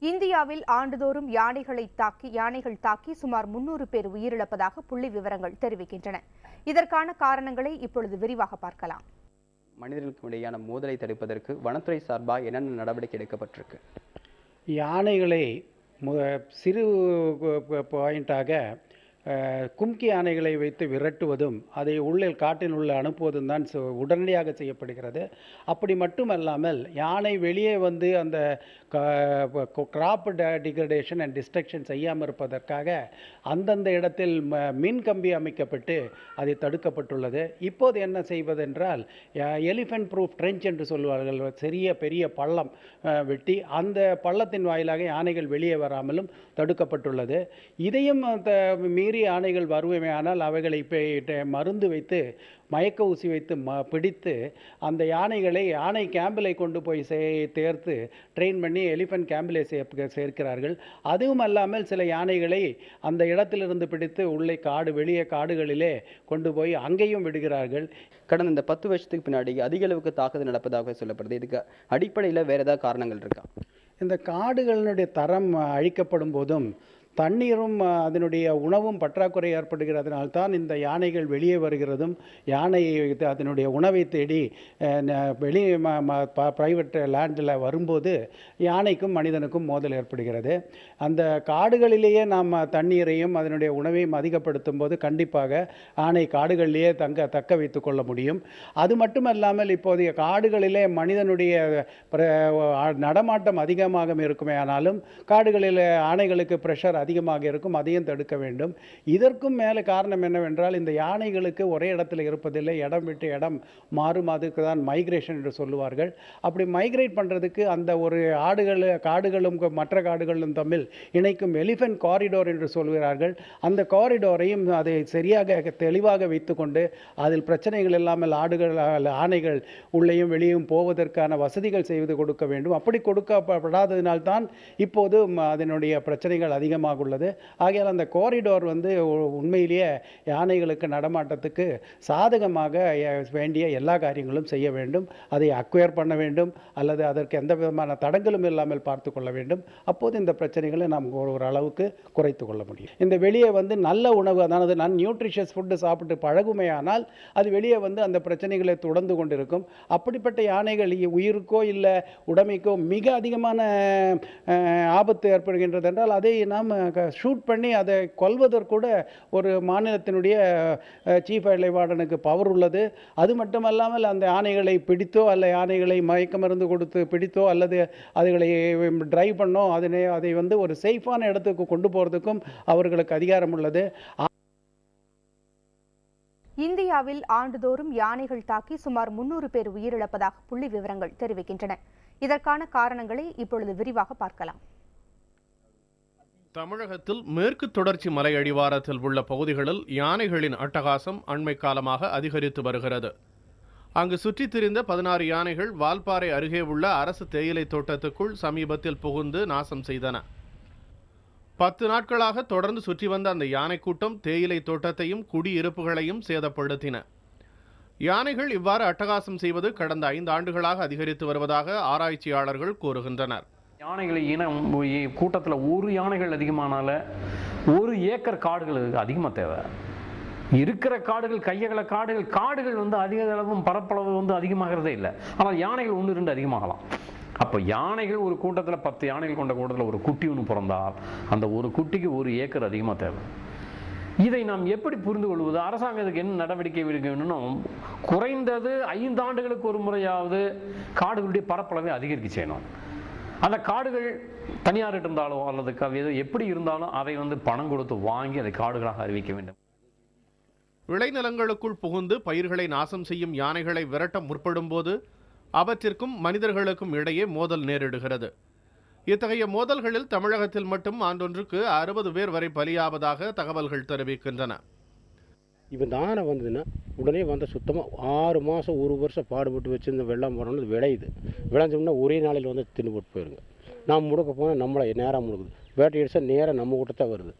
இந்தியாவில் ஆண்டுதோறும் யானைகள் தாக்கி சுமார் 300 பேர் உயிரிழப்பதாக புள்ளி விவரங்கள் தெரிவிக்கின்றன. இதற்கான காரணங்களை இப்பொழுது விரிவாக பார்க்கலாம். மனிதர்களுக்கு இடையான மோதலை தடுப்பதற்கு வனத்துறை சார்பாக என்னென்ன நடவடிக்கை எடுக்கப்பட்டிருக்கு? யானைகளை சிறு பாயிண்டாக கும்கி யானைகளை வைத்து விரட்டுவதும் அதை உள்ளில் காட்டில் உள்ள அனுப்புவதும் தான் உடனடியாக செய்யப்படுகிறது. அப்படி மட்டுமல்லாமல் யானை வெளியே வந்து அந்த கிராப் டிகிரடேஷன் அண்ட் டிஸ்ட்ரக்ஷன் செய்யாமல் இருப்பதற்காக அந்தந்த இடத்தில் மின் கம்பி அமைக்கப்பட்டு அதை தடுக்கப்பட்டுள்ளது. இப்போது என்ன செய்வதென்றால் எலிஃபென்ட் ப்ரூஃப் ட்ரென்ச் என்று சொல்வார்கள். பெரிய பள்ளம் வெட்டி அந்த பள்ளத்தின் வாயிலாக யானைகள் வெளியே வராமலும் தடுக்கப்பட்டுள்ளது. இதையும் மீறி யானைகள் வருவேயானால் அவைகளை மருந்து வைத்து மயக்க ஊசி வைத்து பிடித்து அந்த யானை கேம்பிலை கொண்டு போய் தேர்த்து ட்ரெயின் பண்ணி எலிஃபென்ட் கேம்பிலே சேர்க்கிறார்கள். அதுவும் அல்லாமல் சில யானைகளை அந்த இடத்திலிருந்து பிடித்து உள்ளே வெளியே காடுகளிலே கொண்டு போய் அங்கேயும் விடுகிறார்கள். கடந்த இந்த 10 வருஷத்துக்கு பின்னாடி அதிக அளவுக்கு தாக்குதல் நடப்பதாக சொல்லப்படுது. இதுக்கு அடிப்படையில் வேறு ஏதாவது காரணங்கள் இருக்கா? இந்த காடுகளினுடைய தரம் அழிக்கப்படும் போதும் தண்ணீரும் அதனுடைய உணவும் பற்றாக்குறை ஏற்படுகிறதுனால்தான் இந்த யானைகள் வெளியே வருகிறதும் யானை அதனுடைய உணவை தேடி வெளியே பிரைவேட் லேண்டில் வரும்போது யானைக்கும் மனிதனுக்கும் மோதல் ஏற்படுகிறது. அந்த காடுகளிலேயே நாம் தண்ணீரையும் அதனுடைய உணவையும் அதிகப்படுத்தும் போது கண்டிப்பாக யானை காடுகளிலேயே தக்க வைத்து கொள்ள முடியும். அது மட்டுமல்லாமல் இப்போதைய காடுகளிலே மனிதனுடைய நடமாட்டம் அதிகமாக இருக்குமே ஆனாலும் காடுகளில் யானைகளுக்கு பிரஷர் அதிகமாக இருக்கும். அதையும் தடுக்க வேண்டும். இதற்கும் மேலே காரணம் என்னவென்றால் இந்த யானைகளுக்கு ஒரே இடத்துல இருப்பதில்லை, இடம் விட்டு இடம் மாறும். அதுக்கு தான் மைக்ரேஷன் என்று சொல்லுவார்கள். அப்படி மைக்ரேட் பண்ணுறதுக்கு அந்த ஒரு காடுகளும் மற்ற காடுகளும் தமிழ் இணைக்கும் எலிஃபென்ட் காரிடோர் என்று சொல்கிறார்கள். அந்த காரிடோரையும் அதை சரியாக தெளிவாக வைத்துக்கொண்டு அதில் பிரச்சனைகள் இல்லாமல் ஆணைகள் உள்ளேயும் வெளியும் போவதற்கான வசதிகள் செய்து கொடுக்க வேண்டும். அப்படி கொடுக்கப்படாததினால்தான் இப்போது அதனுடைய பிரச்சனைகள் அதிகமாக உள்ளது. ஆகையால் அந்த காரிடோர் உண்மையிலேயே யானைகளுக்கு நடமாட்டத்துக்கு சாதகமாக வேண்டிய எல்லா காரியங்களும் செய்ய வேண்டும். அதை அக்வயர் பண்ண வேண்டும் அல்லது அதற்கு எந்த விதமான தடங்களும் இல்லாமல் பார்த்து கொள்ள வேண்டும். அப்போது இந்த பிரச்சனைகளை நாம் ஒரு அளவுக்கு குறைத்து கொள்ள முடியும். இந்த வெளியே நல்ல உணவு, அதாவது நான் நியூட்ரிஷியஸ் ஃபுட்டு சாப்பிட்டு பழகுமையானால் அது வெளியே அந்த பிரச்சனைகளை தொடர்ந்து கொண்டிருக்கும். அப்படிப்பட்ட யானைகள் உயிருக்கோ இல்லை உடைமைக்கோ மிக அதிகமான ஆபத்து ஏற்படுகின்றது என்றால் அதை நாம் ஷூட் பண்ணி அதை கொல்வதற்கூட ஒரு மாநிலத்தினுடைய சீஃப் வைல்ட் வார்டனுக்கு பவர் உள்ளது. அது மட்டுமல்லாமல் அந்த யானைகளை பிடித்தோ அல்ல யானைகளை மயக்க மருந்து கொடுத்து பிடித்தோ அல்லது அதுகளை டிரைவ் பண்ணோ அதை ஒரு சேஃபான இடத்துக்கு கொண்டு போகிறதுக்கும் அவர்களுக்கு அதிகாரம் உள்ளது. இந்தியாவில் ஆண்டுதோறும் யானைகள் தாக்கி சுமார் 300 பேர் உயிரிழப்பதாக புள்ளி விவரங்கள் தெரிவிக்கின்றன. இதற்கான காரணங்களை இப்பொழுது விரிவாக பார்க்கலாம். தமிழகத்தில் மேற்கு தொடர்ச்சி மலை அடிவாரத்தில் உள்ள பகுதிகளில் யானைகளின் அட்டகாசம் அண்மை காலமாக அதிகரித்து வருகிறது. அங்கு சுற்றித் திரிந்த 16 யானைகள் வால்பாறை அருகே உள்ள அரசு தேயிலை தோட்டத்துக்குள் சமீபத்தில் புகுந்து நாசம் செய்தன. 10 நாட்களாக தொடர்ந்து சுற்றி வந்த அந்த யானை கூட்டம் தேயிலை தோட்டத்தையும் குடியிருப்புகளையும் சேதப்படுத்தின. யானைகள் இவ்வாறு அட்டகாசம் செய்வது கடந்த 5 ஆண்டுகளாக அதிகரித்து வருவதாக ஆராய்ச்சியாளர்கள் கூறுகின்றனர். யானைகள் இனம் கூட்டத்தில் ஒரு யானைகள் அதிகமானால 1 ஏக்கர் காடுகள் அதிகமாக தேவை. இருக்கிற காடுகள் கையகல காடுகள் அதிக அளவும் பரப்பளவு அதிகமாகிறதே இல்லை. ஆனால் யானைகள் 1-2 அதிகமாகலாம். அப்போ யானைகள் ஒரு கூட்டத்தில் 10 யானைகள் கொண்ட கூட்டத்தில் ஒரு குட்டி ஒன்று பிறந்தால் அந்த ஒரு குட்டிக்கு 1 ஏக்கர் அதிகமாக தேவை. இதை நாம் எப்படி புரிந்து கொள்வது? அரசாங்கத்துக்கு என்ன நடவடிக்கை எடுக்க வேணும்னா குறைந்தது 5 ஆண்டுகளுக்கு ஒரு முறையாவது காடுகளுடைய பரப்பளவை அதிகரிக்க செய்யணும். அந்த காடுகள் தனியார்கிட்ட இருந்தாலோ அல்லது எப்படி இருந்தாலும் அதை பணம் கொடுத்து வாங்கி அதை காடுகளாக அறிவிக்க வேண்டும். விளைநிலங்களுக்குள் புகுந்து பயிர்களை நாசம் செய்யும் யானைகளை விரட்ட முற்படும் போது அவற்றிற்கும் மனிதர்களுக்கும் இடையே மோதல் நேரிடுகிறது. இத்தகைய மோதல்களில் தமிழகத்தில் மட்டும் ஆண்டொன்றுக்கு 60 பேர் வரை பலியாவதாக தகவல்கள் தெரிவிக்கின்றன. இப்போ தானே வந்ததுன்னா உடனே சுத்தமாக 6 மாதம் 1 வருஷம் பாடுபட்டு வச்சுருந்த வெள்ளம் போனோம்னு விளைஞ்சோம்னா ஒரே நாளையில் தின்னு போட்டு போயிருங்க. நாம் முடுக்க போனால் நம்மளை நேராக முடுக்குது. வேட்டை அடிச்சா நேராக நம்ம கிட்ட தான் வருது.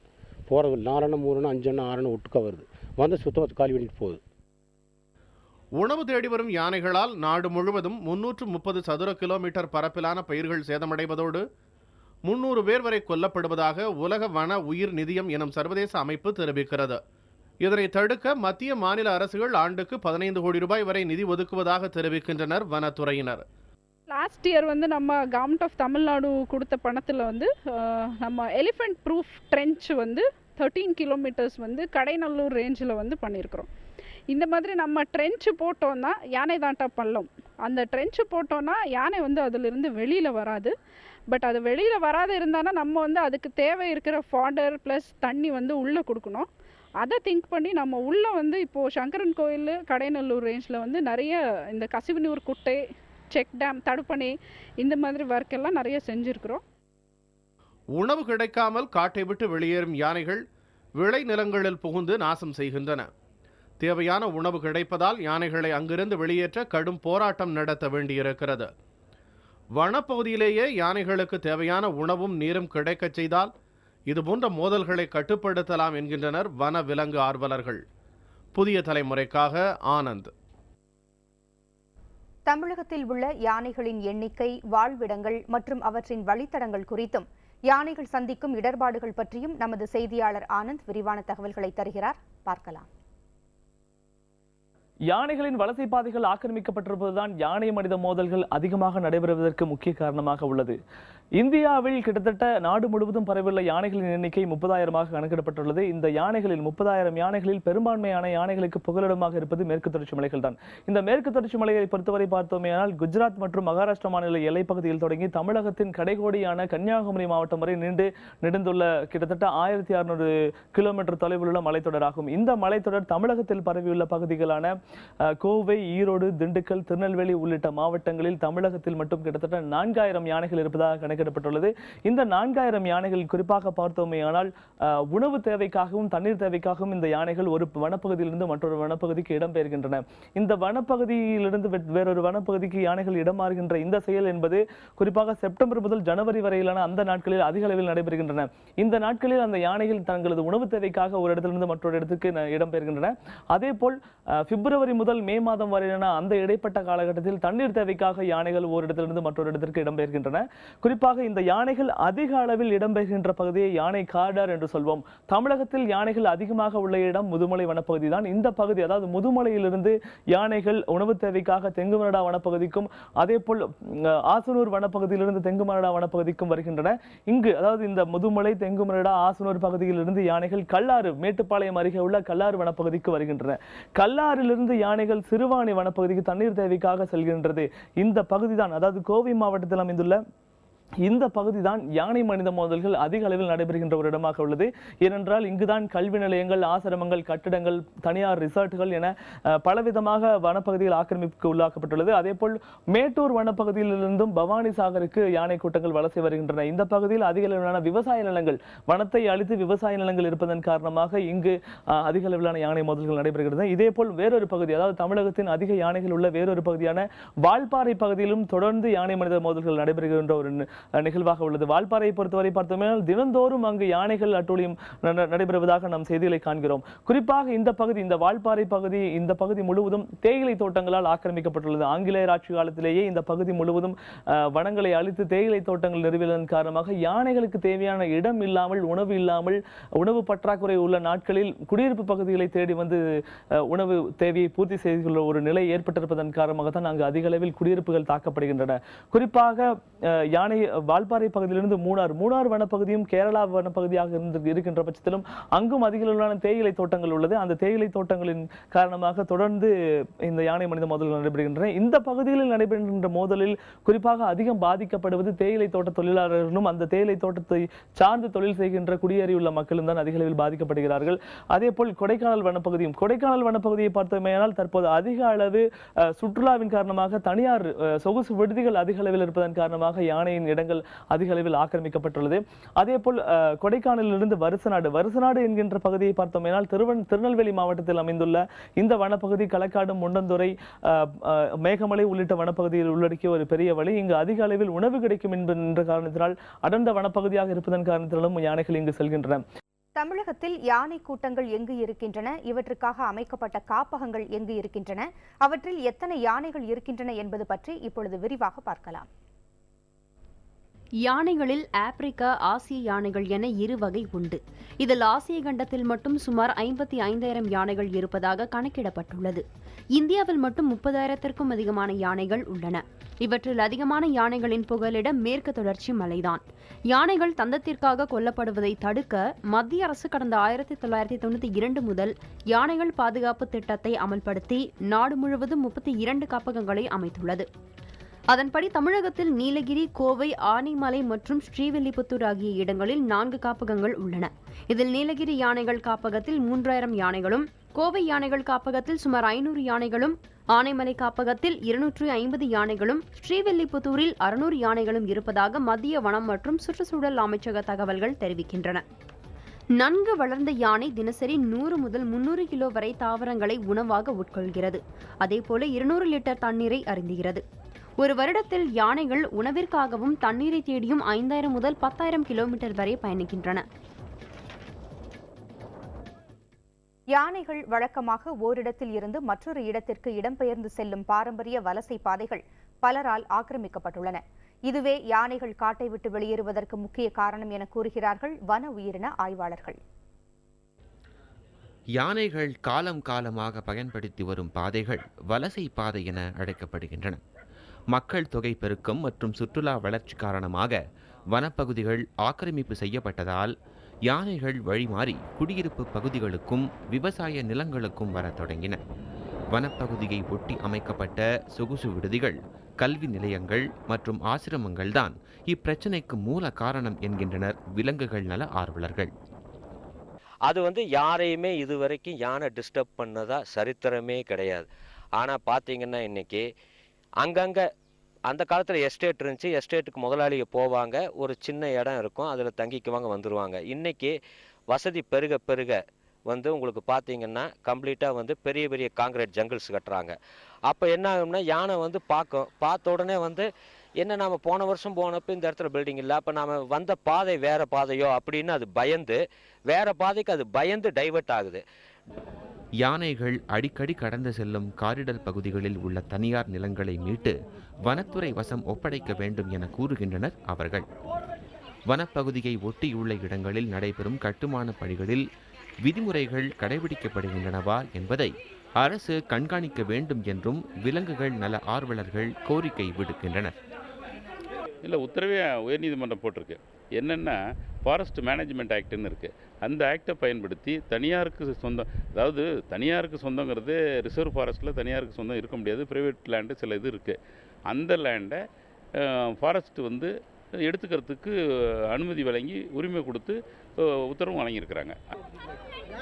போகிறது 4 அண்ணன் 3 அண்ணன் 5 அண்ணன் 6 அண்ணன் ஒட்டுக்கா வருது. சுத்தமாக காலி பண்ணிட்டு போகுது. உணவு தேடி வரும் யானைகளால் நாடு முழுவதும் 330 சதுர கிலோமீட்டர் பரப்பிலான பயிர்கள் சேதமடைவதோடு 300 பேர் வரை கொல்லப்படுவதாக உலக வன உயிர் நிதியம் எனும் சர்வதேச அமைப்பு தெரிவிக்கிறது. இதனை தடுக்க மத்திய மாநில அரசுகள் ஆண்டுக்கு 15 கோடி ரூபாய் வரை நிதி ஒதுக்குவதாக தெரிவிக்கின்றனர் வனத்துறையினர். லாஸ்ட் இயர் நம்ம கவர்மெண்ட் ஆஃப் தமிழ்நாடு கொடுத்த பணத்தில் நம்ம elephant proof trench 13 kilometres Kadainallur ரேஞ்சில் பண்ணியிருக்கிறோம். இந்த மாதிரி நம்ம ட்ரென்ச் போட்டோம்னா யானை தாண்டா பள்ளம், அந்த ட்ரென்ச் போட்டோம்னா யானை அதிலிருந்து வெளியில் வராது. பட் அது வெளியில் வராத இருந்தானா நம்ம அதுக்கு தேவை இருக்கிற ஃபாடர் ப்ளஸ் தண்ணி உள்ளே கொடுக்கணும். அதை திங்க் பண்ணி நம்ம உள்ளே இப்போது சங்கரன் கோயில் கடைநல்லூர் ரேஞ்சில் நிறைய இந்த கசிவனூர் குட்டை, செக் டேம், தடுப்பணை, இந்த மாதிரி ஒர்க் எல்லாம் நிறைய செஞ்சுருக்கிறோம். உணவு கிடைக்காமல் காட்டை விட்டு வெளியேறும் யானைகள் விளை நிலங்களில் புகுந்து நாசம் செய்கின்றன. தேவையான உணவு கிடைப்பதால் யானைகளை அங்கிருந்து வெளியேற்ற கடும் போராட்டம் நடத்த வேண்டியிருக்கிறது. வனப்பகுதியிலேயே யானைகளுக்கு தேவையான உணவும் நீரும் கிடைக்கச் செய்தால் இதுபோன்ற மோதல்களை கட்டுப்படுத்தலாம் என்கின்றனர் வன விலங்கு ஆர்வலர்கள். புதிய தலைமுறைக்காக ஆனந்த். தமிழகத்தில் உள்ள யானைகளின் எண்ணிக்கை, வாழ்விடங்கள் மற்றும் அவற்றின் வழித்தடங்கள் குறித்தும், யானைகள் சந்திக்கும் இடர்பாடுகள் பற்றியும் நமது செய்தியாளர் ஆனந்த் விரிவான தகவல்களை தருகிறார். பார்க்கலாம். யானைகளின் வலசை பாதைகள் ஆக்கிரமிக்கப்பட்டிருப்பதுதான் யானை மனித மோதல்கள் அதிகமாக நடைபெறுவதற்கு முக்கிய காரணமாக உள்ளது. இந்தியாவில் கிட்டத்தட்ட நாடு முழுவதும் பரவியுள்ள யானைகளின் எண்ணிக்கை 30,000 கணக்கிடப்பட்டுள்ளது. இந்த யானைகளில் 30,000 யானைகளில் பெரும்பான்மையான யானைகளுக்கு புகலிடமாக இருப்பது மேற்கு தொடர்ச்சி மலைகள் தான். இந்த மேற்கு தொடர்ச்சி மலைகளை பொறுத்தவரை பார்த்தோமேயானால் குஜராத் மற்றும் மகாராஷ்டிரா மாநில எல்லைப்பகுதியில் தொடங்கி தமிழகத்தின் கடைகோடியான கன்னியாகுமரி மாவட்டம் வரை நெடுந்துள்ள கிட்டத்தட்ட 1600 கிலோமீட்டர் தொலைவில் உள்ள மலைத்தொடராகும். இந்த மலைத்தொடர் தமிழகத்தில் பரவியுள்ள பகுதிகளான கோவை, ஈரோடு, திண்டுக்கல், திருநெல்வேலி உள்ளிட்ட மாவட்டங்களில் தமிழகத்தில் மட்டும் கிட்டத்தட்ட 4000 யானைகள் இருப்பதாக கணக்கிடப்பட்டுள்ளது. இந்த 4000 யானைகள் குறிப்பாக பார்த்தோமேயானால் உணவு தேவைக்காகவும் தண்ணீர் தேவைக்காகவும் இந்த யானைகள் ஒரு வனப்பகுதியிலிருந்து மற்றொரு வனப்பகுதிக்கு இடம்பெயர்கின்றன. இந்த வனப்பகுதியிலிருந்து வேறொரு வனப்பகுதிக்கு யானைகள் இடமாறுகின்ற இந்த செயல் என்பது குறிப்பாக செப்டம்பர் முதல் ஜனவரி வரையிலான அந்த நாட்களில் அதிக அளவில் நடைபெறுகின்றன. இந்த நாட்களில் அந்த யானைகள் தங்களது உணவு தேவைக்காக ஒரு இடத்திலிருந்து மற்றொரு இடத்துக்கு இடம்பெயர்கின்றன. அதே போல் பிப்ரவரி முதல் மே மாதம் வரையிலான அந்த இடைப்பட்ட காலகட்டத்தில் தண்ணீர் தேவைக்காக யானைகள் ஒரு இடத்திலிருந்து மற்றொரு இடத்திற்கு இடம்பெயர்கின்றன. குறிப்பாக இந்த யானைகள் அதிக அளவில் இடம்பெறுகின்ற பகுதியை யானை காரிடார் என்று சொல்வோம். தமிழகத்தில் யானைகள் அதிகமாக உள்ள இடம் முதுமலை வனப்பகுதி தான். இந்த பகுதி, அதாவது முதுமலையிலிருந்து யானைகள் உணவு தேவைக்காக தெங்குமரடா வனப்பகுதிக்கும் அதே போல் ஆசனூர் வனப்பகுதியிலிருந்து தெங்குமரடா வனப்பகுதிக்கும் வருகின்றன. இங்கு அதாவது இந்த முதுமலை, தெங்குமரடா, ஆசனூர் பகுதியிலிருந்து யானைகள் கல்லாறு, மேட்டுப்பாளையம் அருகே உள்ள கல்லாறு வனப்பகுதிக்கு வருகின்றன. கல்லாறிலிருந்து யானைகள் சிறுவாணி வனப்பகுதிக்கு தண்ணீர் தேவைக்காக செல்கின்றது. இந்த பகுதிதான், அதாவது கோவை மாவட்டத்தில் அமைந்துள்ள இந்த பகுதி தான் யானை மனித மோதல்கள் அதிக அளவில் நடைபெறுகின்ற ஒரு இடமாக உள்ளது. ஏனென்றால் இங்குதான் கல்வி நிலையங்கள், ஆசிரமங்கள், கட்டிடங்கள், தனியார் ரிசார்ட்டுகள் என பலவிதமாக வனப்பகுதியில் ஆக்கிரமிப்புக்கு உள்ளாக்கப்பட்டுள்ளது. அதே போல் மேட்டூர் வனப்பகுதியிலிருந்தும் பவானி சாகருக்கு யானை கூட்டங்கள் வலசை வருகின்றன. இந்த பகுதியில் அதிக அளவிலான விவசாய நிலங்கள், வனத்தை அழித்து விவசாய நிலங்கள் இருப்பதன் காரணமாக இங்கு அதிக அளவிலான யானை மோதல்கள் நடைபெறுகிறது. இதே போல் வேறொரு பகுதி, அதாவது தமிழகத்தின் அதிக யானைகள் உள்ள வேறொரு பகுதியான வால்பாறை பகுதியிலும் தொடர்ந்து யானை மனித மோதல்கள் நடைபெறுகின்ற ஒரு நிகழ்வாக உள்ளது. வால்பாறையை பொறுத்தவரை பார்த்தோமேனால் தினந்தோறும் அங்கு யானைகள் அட்டூழியம் நடைபெறுவதாக நாம் செய்திகளை காண்கிறோம். குறிப்பாக இந்த பகுதி, இந்த வால்பாறை பகுதி, இந்த பகுதி முழுவதும் தேயிலை தோட்டங்களால் ஆக்கிரமிக்கப்பட்டுள்ளது. ஆங்கிலேயர் ஆட்சி காலத்திலேயே இந்த பகுதி முழுவதும் வனங்களை அழித்து தேயிலை தோட்டங்கள் நிறுவியதன் காரணமாக யானைகளுக்கு தேவையான இடம் இல்லாமல், உணவு இல்லாமல், உணவு பற்றாக்குறை உள்ள நாட்களில் குடியிருப்பு பகுதிகளை தேடி வந்து உணவு தேவையை பூர்த்தி செய்துள்ள ஒரு நிலை ஏற்பட்டிருப்பதன் காரணமாக தான் அங்கு அதிக அளவில் குடியிருப்புகள் தாக்கப்படுகின்றன. குறிப்பாக யானை வால்பாறை பகுதியிலிருந்து மூணார் வனப்பகுதியும் கேரளா வனப்பகுதியாக இருக்கின்ற பட்சத்திலும் அங்கும் அதிக அளவிலான தேயிலை தோட்டங்கள் உள்ளது. அந்த தேயிலை தோட்டங்களின் காரணமாக தொடர்ந்து இந்த யானை மனித மோதல்கள் நடைபெறுகின்றன. இந்த பகுதிகளில் நடைபெறுகின்ற மோதலில் குறிப்பாக அதிகம் பாதிக்கப்படுவது தேயிலை தோட்ட தொழிலாளர்களும் அந்த தேயிலை தோட்டத்தை சார்ந்து தொழில் செய்கின்ற குடியேறியுள்ள மக்களும் தான் அதிக அளவில் பாதிக்கப்படுகிறார்கள். அதே போல் கொடைக்கானல் வனப்பகுதியை பார்த்தோமேயானால் தற்போது அதிக அளவு சுற்றுலாவின் காரணமாக தனியார் சொகுசு விடுதிகள் அதிக அளவில் இருப்பதன் காரணமாக யானையின் இடங்கள் அதிக அளவில் ஆக்கிரமிக்கப்பட்டுள்ளது. அதே போல் கொடைக்கானலிலிருந்து வருசநாடு என்கின்ற பகுதியை பார்த்தோமேனால் திருநெல்வேலி மாவட்டத்தில் அமைந்துள்ள இந்த வனப்பகுதி களக்காடு, முண்டந்துறை, மேகமலை உள்ளிட்ட வனப்பகுதியில் உள்ளடக்கிய ஒரு பெரிய வழி. இங்கு அதிக அளவில் உணவு கிடைக்கும் என்ற காரணத்தினால் அடர்ந்த வனப்பகுதியாக இருப்பதன் காரணத்தினாலும் யானைகள் இங்கு செல்கின்றன. தமிழகத்தில் யானை கூட்டங்கள் எங்கு இருக்கின்றன, இவற்றுக்காக அமைக்கப்பட்ட காப்பகங்கள் எங்கு இருக்கின்றன, அவற்றில் எத்தனை யானைகள் இருக்கின்றன என்பது பற்றி இப்பொழுது விரிவாக பார்க்கலாம். யானைகளில் ஆப்பிரிக்கா, ஆசிய யானைகள் என இரு வகை உண்டு. இதில் ஆசிய கண்டத்தில் மட்டும் சுமார் 55,000 யானைகள் இருப்பதாக கணக்கிடப்பட்டுள்ளது. இந்தியாவில் மட்டும் 30,000க்கும் அதிகமான யானைகள் உள்ளன. இவற்றில் அதிகமான யானைகளின் புகலிடம் மேற்கு தொடர்ச்சி மலைதான். யானைகள் தந்தத்திற்காக கொல்லப்படுவதை தடுக்க மத்திய அரசு கடந்த 1992 முதல் யானைகள் பாதுகாப்பு திட்டத்தை அமல்படுத்தி நாடு முழுவதும் 32 காப்பகங்களை அமைத்துள்ளது. அதன்படி தமிழகத்தில் நீலகிரி, கோவை, ஆனைமலை மற்றும் ஸ்ரீவில்லிபுத்தூர் ஆகிய இடங்களில் 4 காப்பகங்கள் உள்ளன. இதில் நீலகிரி யானைகள் காப்பகத்தில் 3000 யானைகளும், கோவை யானைகள் காப்பகத்தில் சுமார் 500 யானைகளும், ஆனைமலை காப்பகத்தில் 250 யானைகளும், ஸ்ரீவில்லிபுத்தூரில் 600 யானைகளும் இருப்பதாக மத்திய வனம் மற்றும் சுற்றுச்சூழல் அமைச்சக தகவல்கள் தெரிவிக்கின்றன. நன்கு வளர்ந்த யானை தினசரி 100 முதல் 300 கிலோ வரை தாவரங்களை உணவாக உட்கொள்கிறது. அதேபோல 200 லிட்டர் தண்ணீரை அருந்துகிறது. ஒரு வருடத்தில் யானைகள் உணவிற்காகவும் தண்ணீரை தேடியும் 5000 முதல் 10,000 கிலோமீட்டர் வரை பயணிக்கின்றன. யானைகள் வழக்கமாக ஓரிடத்தில் இருந்து மற்றொரு இடத்திற்கு இடம்பெயர்ந்து செல்லும் பாரம்பரிய வலசை பாதைகள் பலரால் ஆக்கிரமிக்கப்பட்டுள்ளன. இதுவே யானைகள் காட்டை விட்டு வெளியேறுவதற்கு முக்கிய காரணம் என கூறுகிறார்கள் வன உயிரின ஆய்வாளர்கள். யானைகள் காலம் காலமாக பயன்படுத்தி வரும் பாதைகள் வலசை பாதை என அழைக்கப்படுகின்றன. மக்கள் தொகை பெருக்கம் மற்றும் சுற்றுலா வளர்ச்சி காரணமாக வனப்பகுதிகள் ஆக்கிரமிப்பு செய்யப்பட்டதால் யானைகள் வழிமாறி குடியிருப்பு பகுதிகளுக்கும் விவசாய நிலங்களுக்கும் வர தொடங்கின. வனப்பகுதியை ஒட்டி அமைக்கப்பட்ட சொகுசு விடுதிகள், கல்வி நிலையங்கள் மற்றும் ஆசிரமங்கள் தான் இப்பிரச்சினைக்கு மூல காரணம் என்கின்றனர் விலங்குகள் நல ஆர்வலர்கள். அது யாரையுமே இதுவரைக்கும் யானை டிஸ்டர்ப் பண்ணதா சரித்திரமே கிடையாது. ஆனால் பார்த்தீங்கன்னா இன்னைக்கு அங்கங்கே அந்த காலத்தில் எஸ்டேட் இருந்துச்சு. எஸ்டேட்டுக்கு முதலாளிங்க போவாங்க, ஒரு சின்ன இடம் இருக்கும், அதில் தங்கிக்குவாங்க, வந்துடுவாங்க. இன்றைக்கி வசதி பெருக பெருக உங்களுக்கு பார்த்தீங்கன்னா கம்ப்ளீட்டாக பெரிய பெரிய காங்கிரீட் ஜங்கிள்ஸ் கட்டுறாங்க. அப்போ என்ன ஆகும்னா யானை பார்த்த உடனே என்ன நாம் போன வருஷம் போனப்போ இந்த இடத்துல பில்டிங் இல்லை, அப்போ நாம் வந்த பாதை வேறு பாதையோ அப்படின்னு அது பயந்து வேறு பாதைக்கு அது பயந்து டைவர்ட் ஆகுது. யானைகள் அடிக்கடி கடந்து செல்லும் காரிடர் பகுதிகளில் உள்ள தனியார் நிலங்களை மீட்டு வனத்துறை வசம் ஒப்படைக்க வேண்டும் என கூறுகின்றனர் அவர்கள். வனப்பகுதியை ஒட்டியுள்ள இடங்களில் நடைபெறும் கட்டுமான பணிகளில் விதிமுறைகள் கடைபிடிக்கப்படுகின்றனவா என்பதை அரசு கண்காணிக்க வேண்டும் என்றும் விலங்குகள் நல ஆர்வலர்கள் கோரிக்கை விடுக்கின்றனர். இல்லை, உத்தரவே உயர்நீதிமன்றம் போட்டிருக்கு. என்னென்னா ஃபாரஸ்ட் மேனேஜ்மெண்ட் ஆக்டுன்னு இருக்குது. அந்த ஆக்டை பயன்படுத்தி தனியாருக்கு சொந்தம், அதாவது தனியாருக்கு சொந்தங்கிறது ரிசர்வ் ஃபாரஸ்ட்டில் தனியாருக்கு சொந்தம் இருக்க முடியாது. ப்ரைவேட் லேண்டு சில இது இருக்குது. அந்த லேண்டை ஃபாரஸ்ட்டு எடுத்துக்கிறதுக்கு அனுமதி வழங்கி உரிமை கொடுத்து உத்தரவு வழங்கியிருக்கிறாங்க.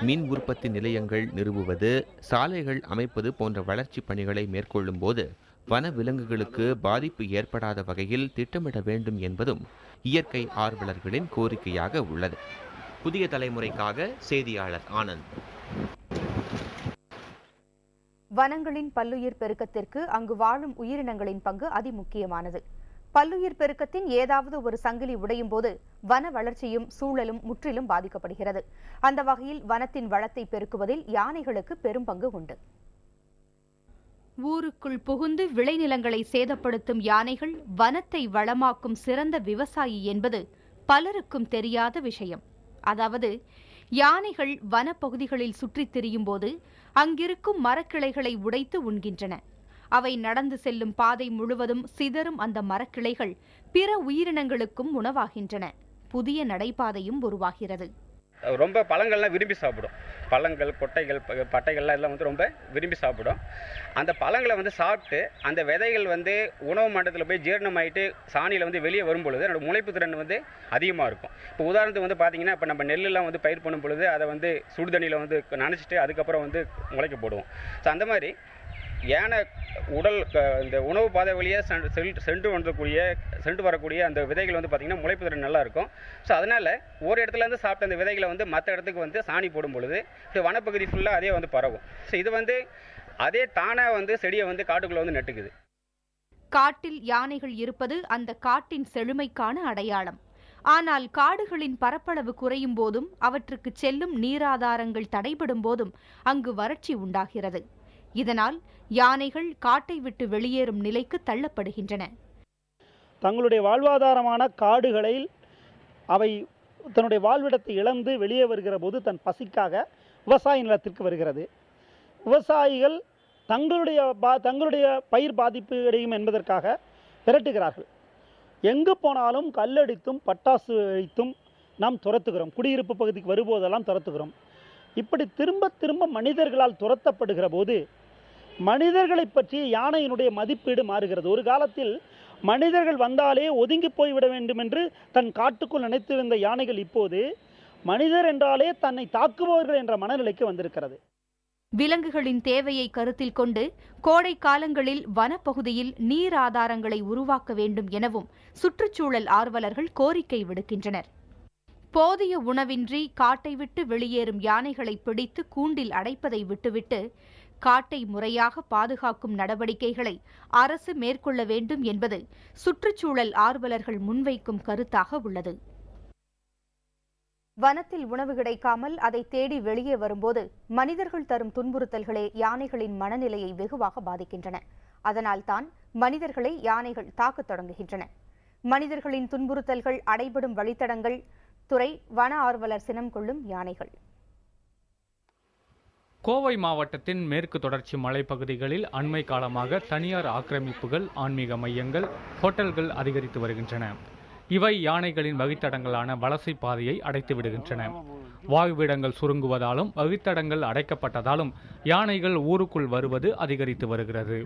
மின் உற்பத்தி நிலையங்கள் நிறுவுவது, சாலைகள் அமைப்பது போன்ற வளர்ச்சி பணிகளை மேற்கொள்ளும் போது வன விலங்குகளுக்கு பாதிப்பு ஏற்படாத வகையில் திட்டமிட வேண்டும் என்பதும் இயற்கை ஆர்வலர்களின் கோரிக்கையாக உள்ளது. புதிய தலைமுறைக்காக செய்தியாளர் ஆனந்த். வனங்களின் பல்லுயிர் பெருக்கத்திற்கு அங்கு வாழும் உயிரினங்களின் பங்கு அதிமுக்கியமானது. பல்லுயிர் பெருக்கத்தின் ஏதாவது ஒரு சங்கிலி உடையும் போது வன வளர்ச்சியும் சூழலும் முற்றிலும் பாதிக்கப்படுகிறது. அந்த வகையில் வனத்தின் வளத்தை பெருக்குவதில் யானைகளுக்கு பெரும் பங்கு உண்டு. ஊருக்குள் புகுந்து விளைநிலங்களை சேதப்படுத்தும் யானைகள் வனத்தை வளமாக்கும் சிறந்த விவசாயி என்பது பலருக்கும் தெரியாத விஷயம். அதாவது யானைகள் வனப்பகுதிகளில் சுற்றித் திரியும் போது அங்கிருக்கும் மரக்கிளைகளை உடைத்து உண்கின்றன. அவை நடந்து செல்லும் பாதை முழுவதும் சிதறும் அந்த மரக்கிளைகள் பிற உயிரினங்களுக்கும் உணவாகின்றன. புதிய நடைபாதையும் உருவாகிறது. ரொம்ப பழங்கள்லாம் விரும்பி சாப்பிடும். பழங்கள், கொட்டைகள், பட்டைகள்லாம் எல்லாம் ரொம்ப விரும்பி சாப்பிடும். அந்த பழங்களை சாப்பிட்டு அந்த விதைகள் உணவு மண்டலத்தில் போய் ஜீரணமாயிட்டு சாணியில் வெளியே வரும் பொழுது அதோட முளைப்பு திறன் அதிகமாக இருக்கும். இப்போ உதாரணத்துக்கு பார்த்தீங்கன்னா, இப்போ நம்ம நெல்லெல்லாம் பயிர் பண்ணும் பொழுது அதை சுடுதண்ணியில் நனைச்சிட்டு அதுக்கப்புறம் முளைக்க போடுவோம். ஸோ அந்த மாதிரி யானை உடல் இந்த உணவு பாதை வழியாக சென்று வரக்கூடிய அந்த விதைகள் பார்த்திங்கன்னா முளைப்பு திறன் நல்லா இருக்கும். ஸோ அதனால் ஒரு இடத்துலேருந்து சாப்பிட்ட அந்த விதைகளை மற்ற இடத்துக்கு சாணி போடும் பொழுது வனப்பகுதி ஃபுல்லாக அதே பரவும். ஸோ இது அதே தானாக செடியை காட்டுக்குள்ளே நட்டுக்குது. காட்டில் யானைகள் இருப்பது அந்த காட்டின் செழுமைக்கான அடையாளம். ஆனால் காடுகளின் பரப்பளவு குறையும் போதும் அவற்றுக்கு செல்லும் நீராதாரங்கள் தடைபடும் போதும் அங்கு வறட்சி உண்டாகிறது. இதனால் யானைகள் காட்டை விட்டு வெளியேறும் நிலைக்கு தள்ளப்படுகின்றன. தங்களுடைய வாழ்வாதாரமான காடுகளில் அவை தன்னுடைய வாழ்விடத்தை இழந்து வெளியே வருகிற போது தன் பசிக்காக விவசாய நிலத்திற்கு வருகிறது. விவசாயிகள் தங்களுடைய பயிர் பாதிப்பு அடையும் என்பதற்காக விரட்டுகிறார்கள். எங்கு போனாலும் கல்லடித்தும் பட்டாசு அடித்தும் நாம் துரத்துகிறோம். குடியிருப்பு பகுதிக்கு வரும்போதெல்லாம் துரத்துகிறோம். இப்படி திரும்ப திரும்ப மனிதர்களால் துரத்தப்படுகிற போது மனிதர்களை பற்றி யானையினுடைய மதிப்பீடு மாறுகிறது. ஒரு காலத்தில் மனிதர்கள் வந்தாலே ஒதுங்கி போய்விட வேண்டும் என்று தன் காட்டுக்குள் நினைத்திருந்த யானைகள் இப்போது மனிதர் என்றாலே தன்னை தாக்குபவர்கள் என்ற மனநிலைக்கு வந்திருக்கிறது. விலங்குகளின் தேவையை கருத்தில் கொண்டு கோடை காலங்களில் வனப்பகுதியில் நீர் ஆதாரங்களை உருவாக்க வேண்டும் எனவும் சுற்றுச்சூழல் ஆர்வலர்கள் கோரிக்கை விடுக்கின்றனர். போதிய உணவின்றி காட்டை விட்டு வெளியேறும் யானைகளை பிடித்து கூண்டில் அடைப்பதை விட்டுவிட்டு காட்டை முறையாக பாதுகாக்கும் நடவடிக்கைகளை அரசு மேற்கொள்ள வேண்டும் என்பது சுற்றுச்சூழல் ஆர்வலர்கள் முன்வைக்கும் கருத்தாக உள்ளது. வனத்தில் உணவு கிடைக்காமல் அதை தேடி வெளியே வரும்போது மனிதர்கள் தரும் துன்புறுத்தல்களே யானைகளின் மனநிலையை வெகுவாக பாதிக்கின்றன. அதனால்தான் மனிதர்களை யானைகள் தாக்கத் தொடங்குகின்றன. மனிதர்களின் துன்புறுத்தல்கள் அடைபடும் வழித்தடங்கள் துறை வன ஆர்வலர் சினம் கொள்ளும் யானைகள். கோவை மாவட்டத்தின் மேற்கு தொடர்ச்சி மலைப்பகுதிகளில் அண்மை காலமாக தனியார் ஆக்கிரமிப்புகள், ஆன்மீக மையங்கள், ஹோட்டல்கள் அதிகரித்து வருகின்றன. இவை யானைகளின் வழித்தடங்களான வலசை பாதையை அடைத்து விடுகின்றன. வாழ்விடங்கள் சுருங்குவதாலும் வழித்தடங்கள் அடைக்கப்பட்டதாலும் யானைகள் ஊருக்குள் வருவது அதிகரித்து வருகிறது.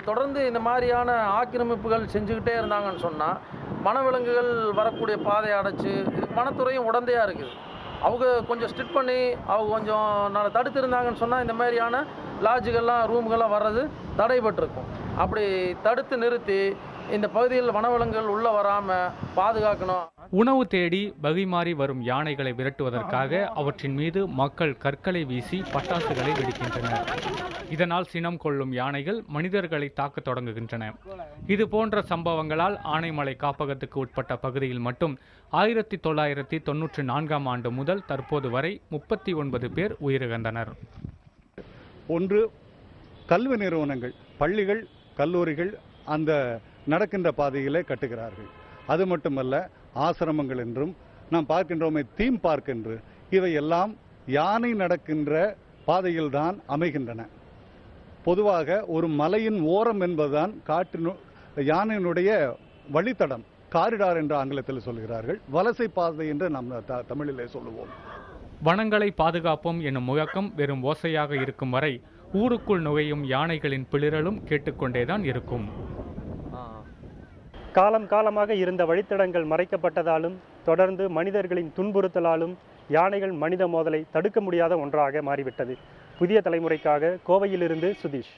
தொடர்ந்து இந்த மாதிரியான ஆக்கிரமிப்புகள் செஞ்சுக்கிட்டே இருந்தாங்கன்னு சொன்னால் வனவிலங்குகள் வரக்கூடிய பாதையை அடைச்சு வனத்துறையும் உடந்தையாக இருக்குது. அவங்க கொஞ்சம் ஸ்ட்ரிக்ட் பண்ணி அவங்க கொஞ்சம் தடுத்து இருந்தாங்கன்னு சொன்னால் இந்த மாதிரியான லாட்ஜுகள்லாம் ரூம்கள்லாம் வர்றது தடைபட்டிருக்கும். அப்படி தடுத்து நிறுத்தி இந்த பகுதியில் வனவிலங்குகள் உள்ள வராமல் பாதுகாக்கணும். உணவு தேடி வழிமாறி வரும் யானைகளை விரட்டுவதற்காக அவற்றின் மீது மக்கள் கற்களை வீசி பட்டாசுகளை வெடிக்கின்றனர். இதனால் சினம் கொள்ளும் யானைகள் மனிதர்களை தாக்கத் தொடங்குகின்றன. இது போன்ற சம்பவங்களால் ஆனைமலை காப்பகத்துக்கு உட்பட்ட பகுதியில் மட்டும் 1994ஆம் ஆண்டு முதல் தற்போது வரை 39 பேர் உயிரிழந்தனர். ஒன்று, கல்வி நிறுவனங்கள், பள்ளிகள், கல்லூரிகள் அந்த நடக்கின்ற பாதையிலே கட்டுகிறார்கள். அது மட்டுமல்ல, ஆசிரமங்கள் என்றும் நாம் பார்க்கின்றோமே, தீம் பார்க் என்று, இவையெல்லாம் யானை நடக்கின்ற பாதையில்தான் அமைகின்றன. பொதுவாக ஒரு மலையின் ஓரம் என்பதுதான் யானையினுடைய வழித்தடம், காரிடார் என்று ஆங்கிலத்தில் சொல்கிறார்கள். வலசை பாதை என்று நாம் தமிழிலே சொல்லுவோம். வனங்களை பாதுகாப்போம் என்னும் முழக்கம் வெறும் ஓசையாக இருக்கும் வரை ஊருக்குள் நுழையும் யானைகளின் பிளிரலும் கேட்டுக்கொண்டேதான் இருக்கும். காலம் காலமாக இருந்த வழித்தடங்கள் மறைக்கப்பட்டதாலும் தொடர்ந்து மனிதர்களின் துன்புறுத்தலாலும் யானைகள் மனித மோதலை தடுக்க முடியாத ஒன்றாக மாறிவிட்டது. புதிய தலைமுறைக்காக கோவையிலிருந்து சுதீஷ்.